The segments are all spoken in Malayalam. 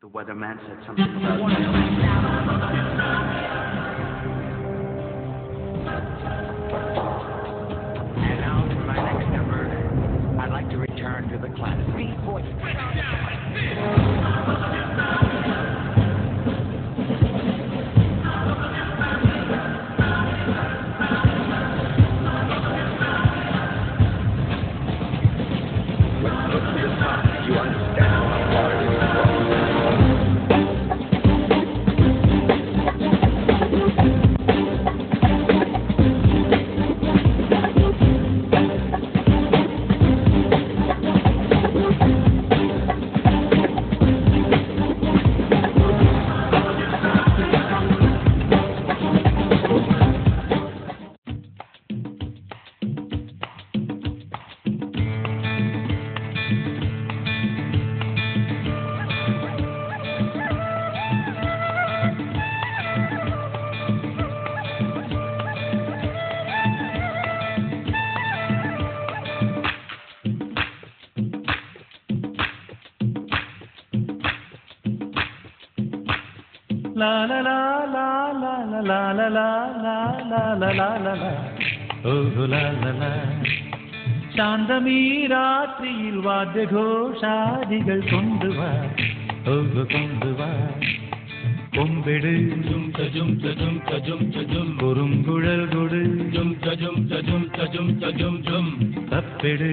The weatherman said something about And now for my next number, I'd like to return to the classics. You understand how far it is La la la la la la la la la la la la la la oh la la la ശാന്തമീ രാത്രിയിൽ വാദ്യഘോഷാദികൾ കൊണ്ടുവാ കൊണ്ടുവാ കൊമ്പെട് കുറുങ്കുഴൽ കൊട് തപ്പെട്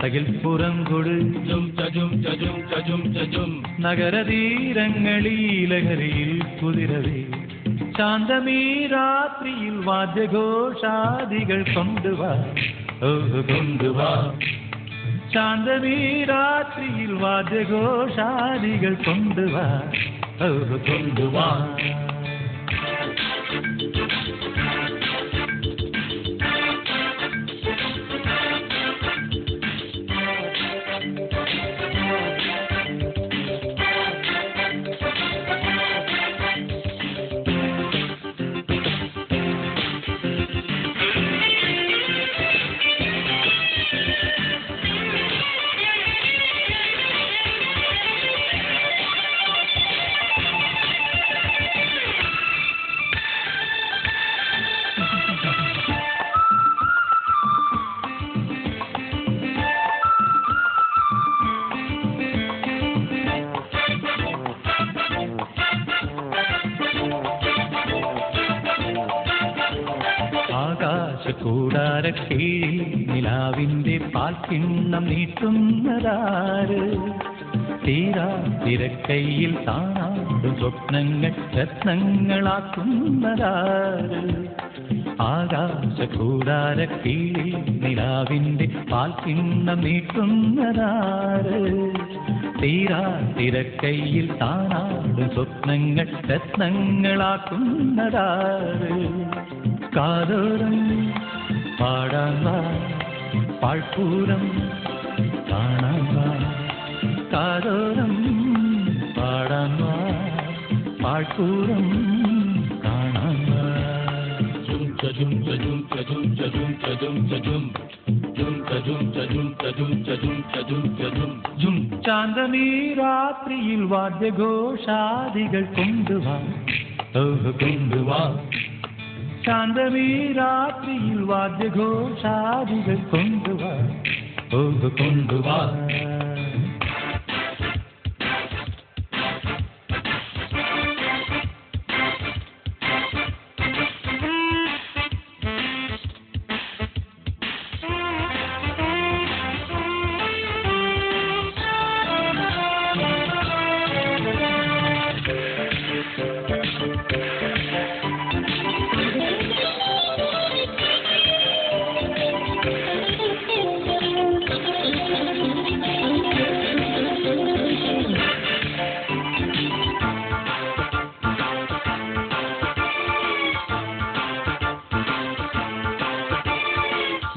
തകിൽപ്പുറം കൊട് നഗരതീരങ്ങളീ ലഹരിയിൽ കുതിരവേ ശാന്തമീ രാത്രിയിൽ വാദ്യഘോഷാദികൾ കൊണ്ടുവാ കൊണ്ടുവാ ശാന്തമീ രാത്രിയിൽ വാദ്യഘോഷാദികൾ കൊണ്ടുവാ കൊണ്ടുവാ ആകാശക്കൂടാരക്കീഴിൽ നിലാവിന്റെ പാൽക്കിണ്ണം നീട്ടുന്നതാര് തീരാ തിരക്കൈയിൽ താനാടും സ്വപ്നങ്ങൾ രത്നങ്ങളാക്കുന്നതാര് ആകാശക്കൂടാരക്കീഴിൽ നിലാവിന്റെ പാൽക്കിണ്ണം നീട്ടുന്നതാര് തീരാ തിരക്കൈയിൽ താനാടും സ്വപ്നങ്ങൾ രത്നങ്ങളാക്കുന്നതാര് കാതോരം പാടാൻ വാ പാഴ്പൂരം കാണാൻ വാ കാതോരം പാടാൻ വാ പാഴ്പൂരം കാണാൻ വാ ശാന്തമീ രാത്രിയിൽ വാദ്യഘോഷാദികൾ കൊണ്ടുവാ കൊണ്ടുവാ ശാന്തമീ രാത്രിയിൽ വാദ്യഘോഷാദികൾ കൊണ്ടുവാ കൊണ്ടുവാ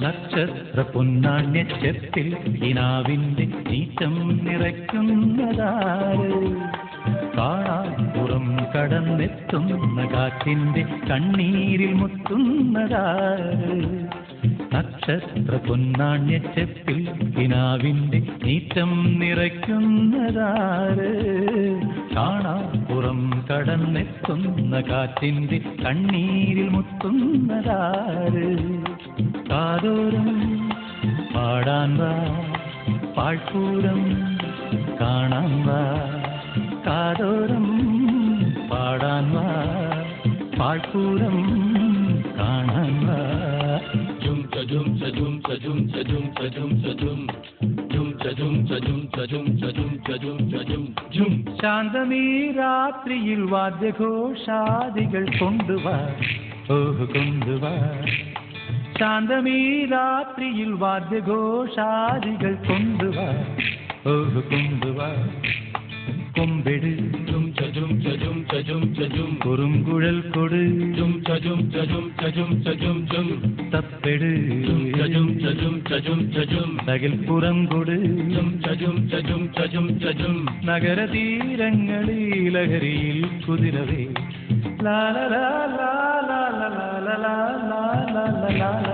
നക്ഷത്ര പൊന്നാണ്യച്ചത്തിൽ കിനാവിന്റെ നീറ്റം നിറയ്ക്കുന്നതാര് കാണാപ്പുറം കടന്നെത്തുന്ന കാറ്റിന്റെ കണ്ണീരിൽ മുത്തുന്നതാര് നക്ഷത്ര പൊന്നാണ്യച്ചെപ്പിൽ കിനാവിൻ്റെ നീറ്റം നിറയ്ക്കുന്നതാര് കാണാപ്പുറം കടന്നെത്തുന്ന കാറ്റിൻ്റെ കണ്ണീരിൽ മുത്തുന്നതാര് കാതോരം പാടാൻ വാ പാഴ്പൂരം കാണാൻ വാ കാതോരം പാടാൻ വാ പാഴ്പൂരം കാണാൻ വാ jum cha jum cha jum cha jum cha jum cha jum cha jum jum cha jum cha jum cha jum cha jum cha jum cha jum jum ശാന്തമീ രാത്രിയിൽ വാദ്യഘോഷാദികൾ കൊണ്ടുവാ ഓഹ് കൊണ്ടുവാ ശാന്തമീ രാത്രിയിൽ വാദ്യഘോഷാദികൾ കൊണ്ടുവാ ഓഹ് കൊണ്ടുവാ കൊമ്പെട് jum cha jum cha jum cha jum cha jum കുറുങ്കുഴൽ കൊട് jum cha jum cha jum cha jum cha jum jum തപ്പെട് jum cha jum cha jum cha jum cha jum തകിൽപ്പുറം കൊട് jum cha jum cha jum cha jum cha jum നഗരതീരങ്ങളിൽ ലഹരിയിൽ കുതിരവേ ലാല ലാല ലാല ലാല ലാല ലാല ലാല